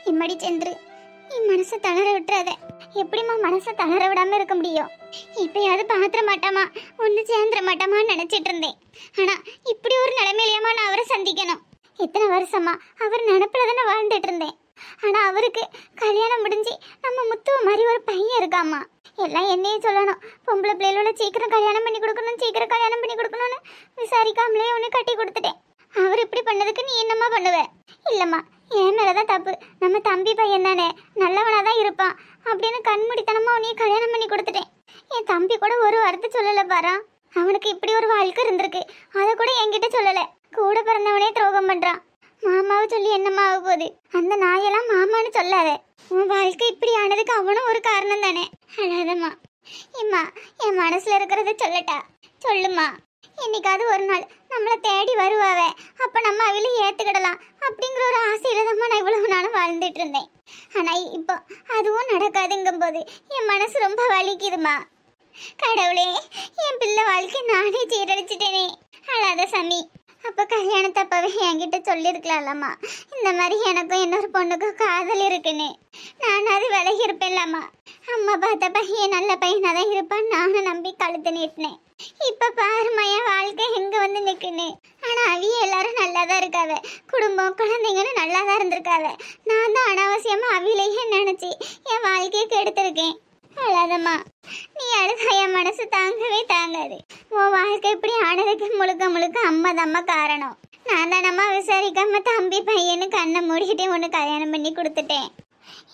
இம்மடி சென்று நீ மனசை தளர விட்டுறாத. எப்படிம்மா மனசை தளர விடாம இருக்க முடியும்? இப்பயாவது பாத்திர மாட்டாமா, ஒன்று சேர்ந்துட மாட்டாமான்னு நினைச்சிட்டு இருந்தேன். ஆனா இப்படி ஒரு நிலைமையிலேயமா நான் அவரை சந்திக்கணும்? இத்தனை வருஷமா அவர் நினப்புல தானே வாழ்ந்துட்டு இருந்தேன். ஆனா அவருக்கு கல்யாணம் முடிஞ்சு நம்ம முத்துவ மாதிரி ஒரு பையன் இருக்காமா. எல்லாம் என்னையே சொல்லணும், பொம்பளை பிள்ளைகளோட சீக்கிரம் கல்யாணம் பண்ணி கொடுக்கணும், சீக்கிரம் கல்யாணம் பண்ணி கொடுக்கணும்னு விசாரிக்காமலே ஒன்று கட்டி கொடுத்துட்டேன். அவர் இப்படி பண்ணதுக்கு நீ என்னம்மா பண்ணுவ? இல்லம்மா, என் மேலதான் தப்பு. நம்ம தம்பி பையன் தானே, நல்லவனா தான் இருப்பான் அப்படின்னு கண்மூடித்தனமா உன்னைய கல்யாணம் பண்ணி கொடுத்துட்டேன். என் தம்பி கூட ஒரு வார்த்தை சொல்லல பாரா. அவனுக்கு இப்படி ஒரு வாழ்க்கை இருந்திருக்கு, அதை கூட என்கிட்ட சொல்லல. கூட பிறந்தவனே துரோகம் பண்றான். மாமாவை சொல்லி என்னம்மா ஆக போகுது? அந்த நாயெல்லாம் மாமான்னு சொல்லாத. உன் வாழ்க்கை இப்படி ஆனதுக்கு அவனும் ஒரு காரணம் தானே. அழாதம்மா. இம்மா, என் மனசுல இருக்கிறத சொல்லட்டா? சொல்லுமா. என்னைக்காவது ஒரு நாள் நம்மளை தேடி வருவாவே, அப்ப நம்ம அவளை ஏத்துக்கிடலாம் அப்படிங்கிற ஒரு ஆசையில தான் நான் இவ்வளவு நாளும் வாழ்ந்துட்டு இருந்தேன். ஆனா இப்போ அதுவும் நடக்காதுங்கும் போது என் மனசு ரொம்ப வலிக்குதுமா. கடவுளே, என் பிள்ளை வாழ்க்கை நானே சீரழிச்சிட்டேனே. அழாத சாமி. அப்ப கல்யாணத்தப்பவே என்கிட்ட சொல்லிருக்கலாம்மா, இந்த மாதிரி எனக்கும் இன்னொரு பொண்ணுக்கும் காதல் இருக்குன்னு. நான் அது விலகி இருப்பேன்லாமா. அம்மா பார்த்த பையன் நல்ல பையனா தான் இருப்பான் நானும் நம்பி கழுத்து நீட்டினேன். இப்ப பாருமா என் வாழ்க்கை எங்க வந்து நிக்குன்னு. ஆனா அவிய எல்லாரும் நல்லாதான் இருக்காவ, குடும்பம் குழந்தைங்கன்னு நல்லாதான் இருந்திருக்காவ. நான் தான் அனாவசியமா அவிலையே நினைச்சு என் வாழ்க்கையை கெடுத்திருக்கேன். அழாதம்மா. நீ அழுதா என் மனசு தாங்கவே தாங்காது. உன் வாழ்க்கை இப்படி ஆனதுக்கு முழுக்க முழுக்க அம்மா தம்மா காரணம். நான் தானம்மா விசாரிக்காம தம்பி பையனு கண்ணை மூடிக்கிட்டே ஒன்று கல்யாணம் பண்ணி கொடுத்துட்டேன்.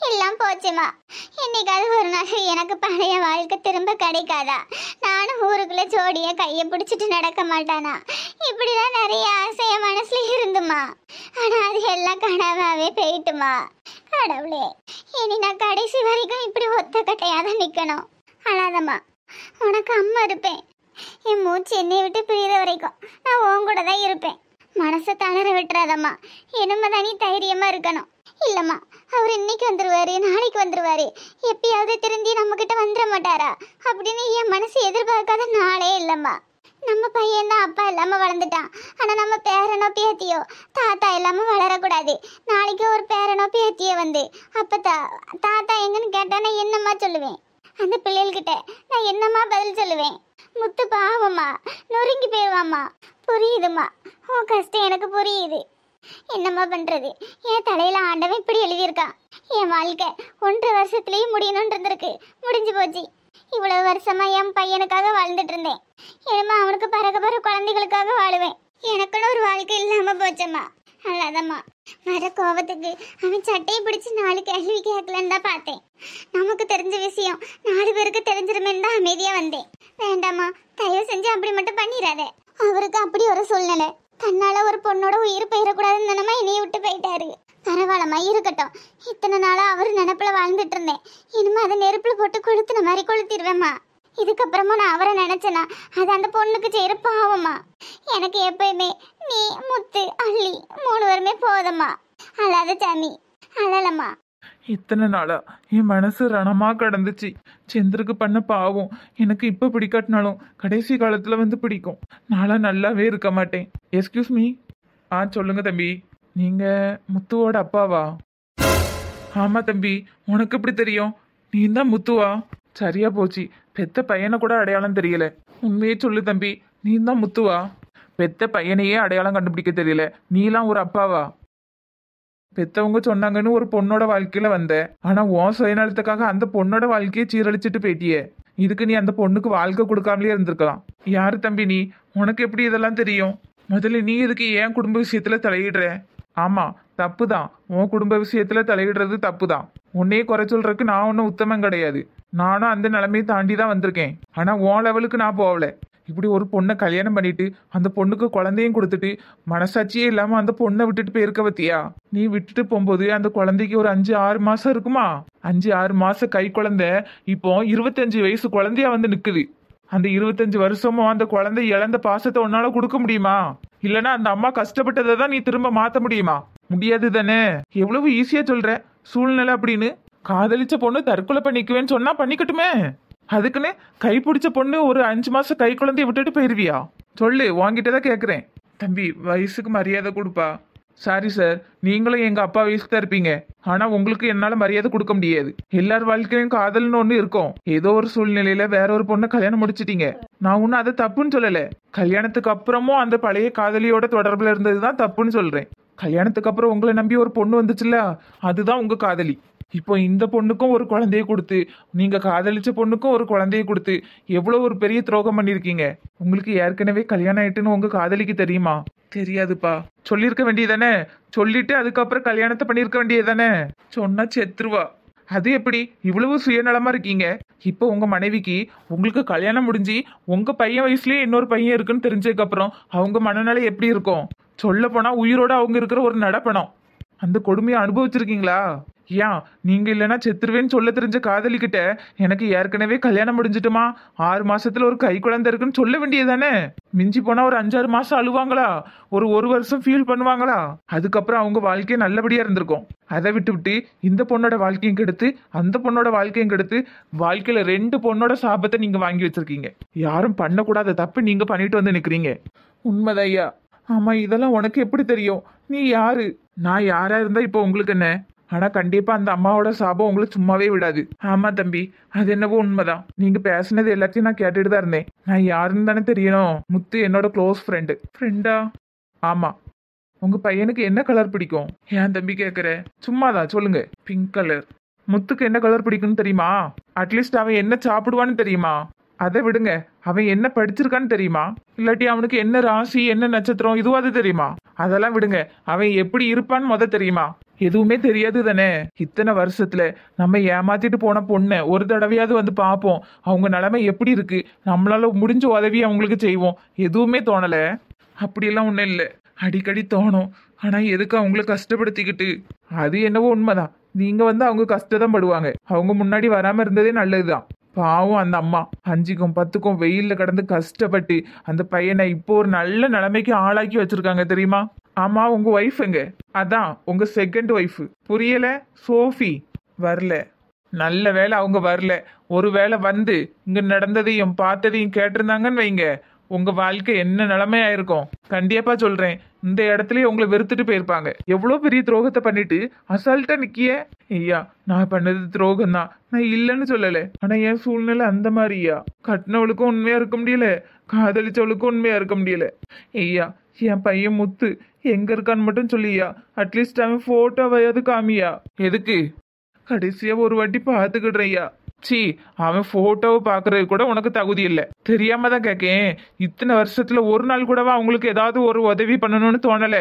எல்லாம் போச்சுமா. என்னைக்காவது ஒரு நாள் எனக்கு பழைய வாழ்க்கை திரும்ப கிடைக்காதா? நானும் ஊருக்குள்ள ஜோடிய கையை பிடிச்சிட்டு நடக்க மாட்டானா? இப்படிலாம் நிறைய ஆசை என் மனசுல இருந்துமா. ஆனா அது எல்லாம் கனவாவே போயிட்டுமா. கடவுளே, இனி நான் கடைசி வரைக்கும் இப்படி ஒத்த கட்டையாதான் நிக்கணும். அழாதம்மா. உனக்கு அம்மா இருப்பேன். என் மூச்சு என்னை விட்டு பிரிகிற வரைக்கும் நான் உன் கூட தான் இருப்பேன். மனசை தளர விட்டுறாதம்மா. என்னமா தானே தைரியமா இருக்கணும். இல்லம்மா, அவர் இன்னைக்கு வந்துருவாரு, நாளைக்கு வந்துருவாரு, எப்பயாவது திரும்பி நம்ம கிட்ட வந்துட மாட்டாரா அப்படின்னு என் மனசு எதிர்பார்க்காத நாளே இல்லம்மா. நம்ம பையன் தான் அப்பா இல்லாம வளர்ந்துட்டான். ஆனா நம்ம பேரனோ பேத்தியோ தாத்தா இல்லாம வளரக்கூடாது. நாளைக்கு ஒரு பேரனோ பேத்தியோ வந்து அப்ப தாத்தா எங்கன்னு கேட்டா நான் என்னம்மா சொல்லுவேன்? அந்த பிள்ளைகள்கிட்ட நான் என்னம்மா பதில் சொல்லுவேன்? முத்து பாவம்மா, நொறுங்கி போயிடுவாம்மா. புரியுதுமா, உன் கஷ்டம் எனக்கு புரியுது. என்னம்மா பண்றது? என் தலையில ஆண்டவன் இப்படி எழுதியிருக்கான். என் வாழ்க்கை 1.5 வருஷத்துலயும் முடியணும்னு இருந்திருக்கு, முடிஞ்சு போச்சு. இவ்வளவு வருஷமா என் பையனுக்காக வாழ்ந்துட்டு இருந்தேன். ஏமா அவனுக்கு பிறகு குழந்தைகளுக்காக வாழுவேன். எனக்குன்னு ஒரு வாழ்க்கை இல்லாம போச்சம்மா. அல்லாதம்மா. வர கோபத்துக்கு அவன் சட்டையை பிடிச்சி 4 கேள்வி கேட்கலன்னு தான் பார்த்தேன். நமக்கு தெரிஞ்ச விஷயம் 4 பேருக்கு தெரிஞ்சிருமேன்னு தான் அமைதியா வந்தேன். வேண்டாமா, தயவு செஞ்சு அப்படி மட்டும் பண்ணிடாத. அவருக்கு அப்படி ஒரு சூழ்நிலை. தன்னால ஒரு பொண்ணோட உயிர் பெயரக்கூடாதுன்னு தானமா என்னைய விட்டு போயிட்டாரு. பரவாயில்லம்மா, இருக்கட்டும். இத்தனை நாளா அவர் நினப்புல வாழ்ந்துட்டு இருந்தேன். இனிமே அதை நெருப்புல போட்டு கொளுத்துன மாதிரி கொளுத்திடுவேம்மா. இதுக்கப்புறமா நான் அவரை நினைச்சேனா அது அந்த பொண்ணுக்கு செய்யற பாவம்மா. எனக்கு எப்பயுமே நீ, முத்து, அள்ளி 3 பேருமே போதம்மா. அழாத சாமி, அழலம்மா. இத்தனை நாளா என் மனசு ரணமா கடந்துச்சு. செந்திருக்கு பண்ண பாவம் எனக்கு இப்ப பிடிக்காட்டினாலும் கடைசி காலத்துல வந்து பிடிக்கும். நாளா நல்லாவே இருக்க மாட்டேன். Excuse me. சொல்லுங்க தம்பி, நீங்க முத்துவோட அப்பாவா? ஆமா தம்பி, உனக்கு எப்படி தெரியும்? நீ தான் முத்துவா? சரியா போச்சு, பெத்த பையனை கூட அடையாளம் தெரியல. உண்மையே சொல்லு தம்பி, நீ தான் முத்துவா? பெத்த பையனையே அடையாளம் கண்டுபிடிக்க தெரியல, நீலாம் ஒரு அப்பாவா? பெத்தவங்க சொன்னாங்கன்னு ஒரு பொண்ணோட வாழ்க்கையில வந்த, ஆனா உன் சுயநலத்துக்காக அந்த பொண்ணோட வாழ்க்கையை சீரழிச்சிட்டு போயிட்டியே. இதுக்கு நீ அந்த பொண்ணுக்கு வாழ்க்கை கொடுக்காமலே இருந்திருக்கலாம். யாரு தம்பி நீ? உனக்கு எப்படி இதெல்லாம் தெரியும்? முதல்ல நீ இதுக்கு ஏன் குடும்ப விஷயத்துல தலையிடுற? ஆமா, தப்பு தான். உன் குடும்ப விஷயத்துல தலையிடுறது தப்பு தான். உன்னையே குறை சொல்றதுக்கு நான் ஒன்றும் உத்தமம் கிடையாது. நானும் அந்த நிலைமையை தாண்டி தான் வந்திருக்கேன். ஆனா உன் லெவலுக்கு நான் போகல. இப்படி ஒரு பொண்ணை கல்யாணம் பண்ணிட்டு அந்த பொண்ணுக்கு குழந்தையும் கொடுத்துட்டு மனசாட்சியே இல்லாம அந்த பொண்ணை விட்டுட்டு போயிருக்க பத்தியா? நீ விட்டுட்டு போகும்போது அந்த குழந்தைக்கு ஒரு 5-6 மாசம் இருக்குமா? 5-6 மாசம் கை குழந்தை இப்போ 25 வயசு குழந்தையா வந்து நிக்குது. அந்த 25 வருஷமும் அந்த குழந்தை இழந்த பாசத்தை உன்னால கொடுக்க முடியுமா? இல்லைன்னா அந்த அம்மா கஷ்டப்பட்டதை தான் நீ திரும்ப மாத்த முடியுமா? முடியாது தானே? எவ்வளவு ஈஸியா சொல்ற. சூழ்நிலை அப்படின்னு. காதலிச்ச பொண்ணு தற்கொலை பண்ணிக்குவேன்னு சொன்னா பண்ணிக்கட்டுமே. அதுக்குன்னு கைப்பிடிச்ச பொண்ணு ஒரு 5 மாசம் கை குழந்தைய விட்டுட்டு போயிருவியா? சொல்லு, வாங்கிட்டதான் கேக்குறேன். தம்பி, வயசுக்கு மரியாதை கொடுப்பா. சாரி சார், நீங்களும் எங்க அப்பா வயசு தான் இருப்பீங்க. ஆனா உங்களுக்கு என்னால மரியாதை கொடுக்க முடியாது. எல்லார் வாழ்க்கையிலும் காதல்னு ஒண்ணு இருக்கும். ஏதோ ஒரு சூழ்நிலையில வேற ஒரு பொண்ணை கல்யாணம் முடிச்சிட்டீங்க. நான் ஒன்னும் அதை தப்புன்னு சொல்லல. கல்யாணத்துக்கு அப்புறமும் அந்த பழைய காதலியோட தொடர்புல இருந்ததுதான் தப்புன்னு சொல்றேன். கல்யாணத்துக்கு அப்புறம் உங்களை நம்பி ஒரு பொண்ணு வந்துச்சுல்ல, அதுதான் உங்க காதலி. இப்போ இந்த பொண்ணுக்கும் ஒரு குழந்தைய கொடுத்து, நீங்க காதலிச்ச பொண்ணுக்கும் ஒரு குழந்தைய கொடுத்து எவ்வளவு ஒரு பெரிய துரோகம் பண்ணிருக்கீங்க. உங்களுக்கு ஏற்கனவே கல்யாணம் ஆயிட்டுன்னு உங்க காதலிக்கு தெரியுமா? தெரியாதுப்பா. சொல்லியிருக்க வேண்டியதானே? சொல்லிட்டு அதுக்கப்புறம் கல்யாணத்தை பண்ணிருக்க வேண்டியதானே? சொன்னா செத்துருவா. அது எப்படி இவ்வளவு சுயநலமா இருக்கீங்க? இப்போ உங்க மனைவிக்கு உங்களுக்கு கல்யாணம் முடிஞ்சு உங்க பையன் வயசுலயே இன்னொரு பையன் இருக்குன்னு தெரிஞ்சதுக்கு அப்புறம் அவங்க மனநிலை எப்படி இருக்கும்? சொல்ல போனா உயிரோட அவங்க இருக்கிற ஒரு நடப்பணம். அந்த கொடுமையை அனுபவிச்சிருக்கீங்களா? ஏன் நீங்க இல்லைன்னா செத்துருவேன்னு சொல்ல தெரிஞ்ச காதலிக்கிட்ட எனக்கு ஏற்கனவே கல்யாணம் முடிஞ்சிட்டுமா, 6 மாசத்துல ஒரு கை குழந்தை இருக்குன்னு சொல்ல வேண்டியதானே? மிஞ்சி போனா ஒரு 5-6 மாசம் அழுவாங்களா? ஒரு வருஷம் ஃபீல் பண்ணுவாங்களா? அதுக்கப்புறம் அவங்க வாழ்க்கையை நல்லபடியா இருந்திருக்கும். அதை விட்டு இந்த பொண்ணோட வாழ்க்கையும் கெடுத்து அந்த பொண்ணோட வாழ்க்கையும் கெடுத்து வாழ்க்கையில 2 பொண்ணோட சாபத்தை நீங்க வாங்கி வச்சிருக்கீங்க. யாரும் பண்ணக்கூடாத தப்பு நீங்க பண்ணிட்டு வந்து நிக்கிறீங்க. உண்மைதான் ஐயா. ஆமா, இதெல்லாம் உனக்கு எப்படி தெரியும்? நீ யாரு? நான் யாரா இருந்தா இப்போ உங்களுக்கு என்ன? ஆனா கண்டிப்பா அந்த அம்மாவோட சாபம் உங்களுக்கு சும்மாவே விடாது. ஆமா தம்பி, அது என்னவோ உண்மைதான். நீங்க பேசுனது எல்லாத்தையும் நான் கேட்டுட்டு தான் இருந்தேன். நான் யாருன்னு தானே தெரியணும். முத்து என்னோட க்ளோஸ் ஃப்ரெண்டா? ஆமா. உங்க பையனுக்கு என்ன கலர் பிடிக்கும்? ஏன் தம்பி கேக்குற? சும்மாதான் சொல்லுங்க. Pink colour. முத்துக்கு என்ன கலர் பிடிக்கும்னு தெரியுமா? அட்லீஸ்ட் அவன் என்ன சாப்பிடுவான்னு தெரியுமா? அதை விடுங்க, அவன் என்ன படிச்சிருக்கான்னு தெரியுமா? இல்லாட்டி அவனுக்கு என்ன ராசி, என்ன நட்சத்திரம், இதுவாது தெரியுமா? அதெல்லாம் விடுங்க, அவன் எப்படி இருப்பான்னு தெரியுமா? எதுவுமே தெரியாது தானே. இத்தனை வருஷத்துல நம்ம ஏமாத்திட்டு போன பொண்ணை ஒரு தடவையாவது வந்து பார்ப்போம், அவங்க நிலைமை எப்படி இருக்கு, நம்மளால முடிஞ்ச உதவி அவங்களுக்கு செய்வோம். எதுவுமே தோணல. அப்படியெல்லாம் ஒன்றும் இல்லை. அடிக்கடி தோணும். ஆனா எதுக்கு அவங்கள கஷ்டப்படுத்திக்கிட்டு? அது என்னவோ உண்மைதான். நீங்க அவங்க கஷ்டதான் படுவாங்க. அவங்க முன்னாடி வராம இருந்ததே நல்லதுதான். பாவம் அந்த அம்மா 5க்கும் 10க்கும் வெயில்ல கடந்து கஷ்டப்பட்டு அந்த பையனை இப்போ ஒரு நல்ல நிலைமைக்கு ஆளாக்கி வச்சிருக்காங்க தெரியுமா? ஆமா, உங்க ஒய்ஃப் எங்க? அதான் உங்க செகண்ட் ஒய்ஃப். புரியல? சோஃபி வரல. நல்ல வேளை அவங்க வரல. ஒரு வேளை வந்து இங்க நடந்ததையும் பார்த்ததையும் கேட்டிருந்தாங்கன்னு வைங்க, உங்க வாழ்க்கை என்ன நிலைமையாயிருக்கும்? கண்டிப்பா சொல்றேன், இந்த இடத்துலயே உங்களை வெறுத்துட்டு போயிருப்பாங்க. எவ்வளவு பெரிய துரோகத்தை பண்ணிட்டு அசால்ட்டா நிக்கிய. ஐயா, நான் பண்ணது துரோகம் தான், நான் இல்லைன்னு சொல்லல. ஆனா என் சூழ்நிலை அந்த மாதிரியா. கட்டினவளுக்கும் உண்மையா இருக்க முடியல, காதலிச்சவளுக்கும் உண்மையா இருக்க முடியல. ஐயா, என் பையன் முத்து எங்க இருக்கான்னு மட்டும் சொல்லியா. அட்லீஸ்ட் அவன் போட்டோவையாவது காமியா. எதுக்கு? கடைசியா ஒரு வாட்டி பாத்துக்கிடுறையா. சி, அவன் போட்டோவை பாக்குறது கூட உனக்கு தகுதி இல்லை. தெரியாம தான் கேட்கேன். இத்தனை வருஷத்துல ஒரு நாள் கூடவா அவங்களுக்கு ஏதாவது ஒரு உதவி பண்ணணும்னு தோணல?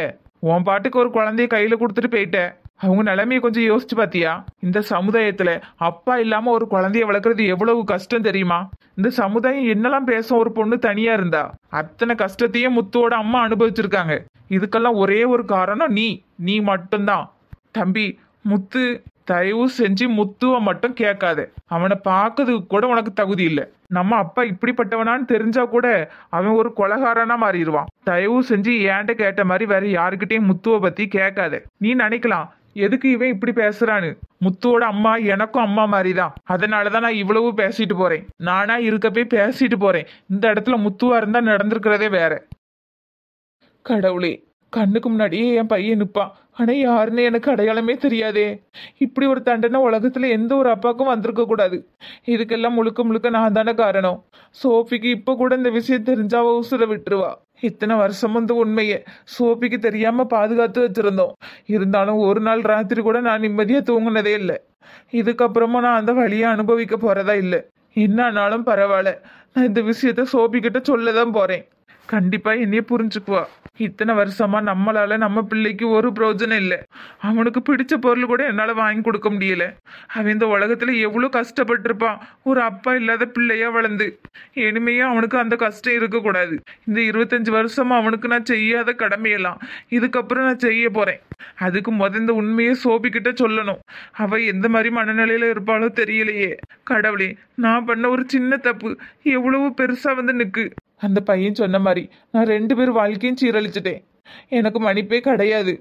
உன் பாட்டுக்கு ஒரு குழந்தைய கையில கொடுத்துட்டு போயிட்ட. அவங்க நிலைமைய கொஞ்சம் யோசிச்சு பாத்தியா? இந்த சமுதாயத்துல அப்பா இல்லாம ஒரு குழந்தைய வளர்க்கறது எவ்வளவு கஷ்டம் தெரியுமா? இந்த சமுதாயம் என்னெல்லாம் பேசும் ஒரு பொண்ணு தனியா இருந்தா. அத்தனை கஷ்டத்தையும் முத்துவோட அம்மா அனுபவிச்சிருக்காங்க. இதுக்கெல்லாம் ஒரே ஒரு காரணம் நீ மட்டும்தான். தம்பி, முத்து தயவு செஞ்சு முத்துவ மட்டும் கேட்காத. அவனை பார்க்கறதுக்கு கூட உனக்கு தகுதி இல்லை. நம்ம அப்பா இப்படிப்பட்டவனான்னு தெரிஞ்சா கூட அவன் ஒரு கொலகாரனா மாறிடுவான். தயவு செஞ்சு ஏன்ட்ட கேட்ட மாதிரி வேற யாருக்கிட்டையும் முத்துவ பத்தி கேட்காத. நீ நினைக்கலாம், எதுக்கு இவன் இப்படி பேசுறான்னு. முத்துவோட அம்மா எனக்கும் அம்மா மாதிரிதான். அதனாலதான் நான் இவ்வளவு பேசிட்டு போறேன். நானா இருக்கப்பே பேசிட்டு போறேன். இந்த இடத்துல முத்துவா இருந்தா நடந்திருக்கிறதே வேற. கடவுளே, கண்ணுக்கு முன்னாடியே என் பையன் நிற்பான். ஆனா யாருன்னு எனக்கு அடையாளமே தெரியாதே. இப்படி ஒரு தண்டனை உலகத்துல எந்த ஒரு அப்பாவுக்கும் வந்திருக்க கூடாது. இதுக்கெல்லாம் முழுக்க நான் தானே காரணம். சோஃபிக்கு இப்ப கூட இந்த விஷயம் தெரிஞ்சா அவ உசுர விட்டுருவா. இத்தனை வருஷம் இந்த உண்மையை சோஃபிக்கு தெரியாம பாதுகாத்து வச்சிருந்தோம். இருந்தாலும் ஒரு நாள் ராத்திரி கூட நான் நிம்மதியா தூங்குனதே இல்லை. இதுக்கப்புறமா நான் அந்த வழியை அனுபவிக்க போறதா இல்லை. என்ன ஆனாலும் பரவாயில்ல, நான் இந்த விஷயத்த சோஃபி கிட்ட சொல்லதான் போறேன். கண்டிப்பா என்னைய புரிஞ்சுக்குவா. இத்தனை வருஷமா நம்மளால நம்ம பிள்ளைக்கு ஒரு பிரயோஜனம் இல்லை. அவனுக்கு பிடிச்ச பொருள் கூட என்னால வாங்கி கொடுக்க முடியல. அவன் இந்த உலகத்துல எவ்வளவு கஷ்டப்பட்டிருப்பான், ஒரு அப்பா இல்லாத பிள்ளையா வளர்ந்து. இனிமையா அவனுக்கு அந்த கஷ்டம் இருக்கக்கூடாது. இந்த 25 வருஷமா அவனுக்கு நான் செய்யாத கடமையெல்லாம் இதுக்கப்புறம் நான் செய்ய போறேன். அதுக்கு இந்த உண்மையை சோபி கிட்ட சொல்லணும். அவ எந்த மாதிரி மனநிலையில இருப்பாளோ தெரியலையே. கடவுளே, நான் பண்ண ஒரு சின்ன தப்பு எவ்வளவு பெருசா நிக்கு. அந்த பையன் சொன்ன மாதிரி நான் 2 பேர் வாழ்க்கையும் சீரழிச்சிட்டேன். எனக்கு மன்னிப்பே கிடையாது.